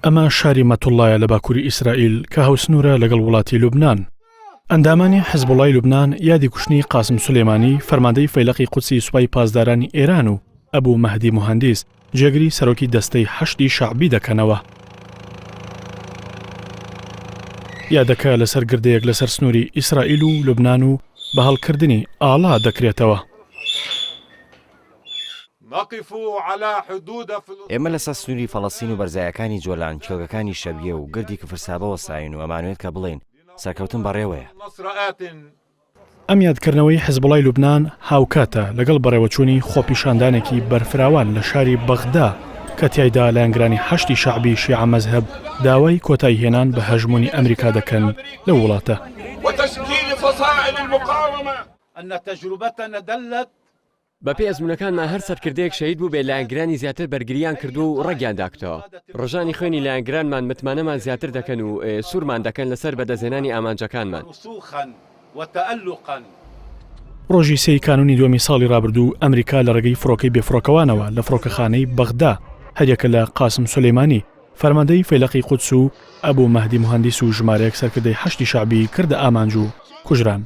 ئەمە شاری مەتوڵایە لە باکووری ئیسرائیل کە هاوسنوورە لەگەڵ وڵاتی لوبنان. ئەندامانی حزبوڵای لوبنان یادی کوشتنی قاسم سولێمانی فەرماندەی فەیلقی قودسی سوپای پاسدارانی ئێران و ئەبوو مەهدی موهەندیس جێگری سەرۆکی دەستەی هەشتی شەعبی دەکەنەوە. یادەکە لەسەر گردەیەک لەسەر سنووری ئیسرائیل و لوبنان و بە هەڵکردنی ئاڵا دەکرێتەوە. ئێمە لەسەر سنووری فەڵەستین و بەرزایەکانی جۆلان کێڵگەکانی شەبیە و گردی کفرسابەوە ساین و ئەمانوێت کە بڵێن سەرکەوتن بەڕێوەیە. ئەم یادکردنەوەی حزبوڵای لوبنان هاوکاتە لەگەڵ بەڕێوەچوونی خۆپیشاندانێکی بەرفراوان لە شاری بەغدا کە تیایدا لایەنگرانی هەشتی شەعبی شیعە مەزهەب داوای کۆتایی هێنان بە هەژمۆنی ئەمریکا دەکەن لە وڵاتە. بەپێی ئەزمونەکانمان هەر سەرکردەیەک شەهید بوو بێ لایەنگرانی زیاتر بەرگریان کردو و ڕەگیان داکتەوە. ڕۆژانی خوێنی لایەنگرانمان متمانەمان زیاتر دەکەن و سوورمان دەکەن لەسەر بەدەزێنانی ئامانجەکانمان. ڕۆژی سێی کانونی دووەمی ساڵی ڕابردوو ئەمریکا لە ڕێگەی فڕۆکەی بێفڕۆکەوانەوە لە فڕۆکەخانەی بەغدا هەریەکە لە قاسم سولەیمانی فەرماندەی فەیلقی قودس و ئەبوو مەهدی موهەندیس و ژمارەیەک سەرکردەی هەشتی شەعبی کردە ئامانج و کوژران.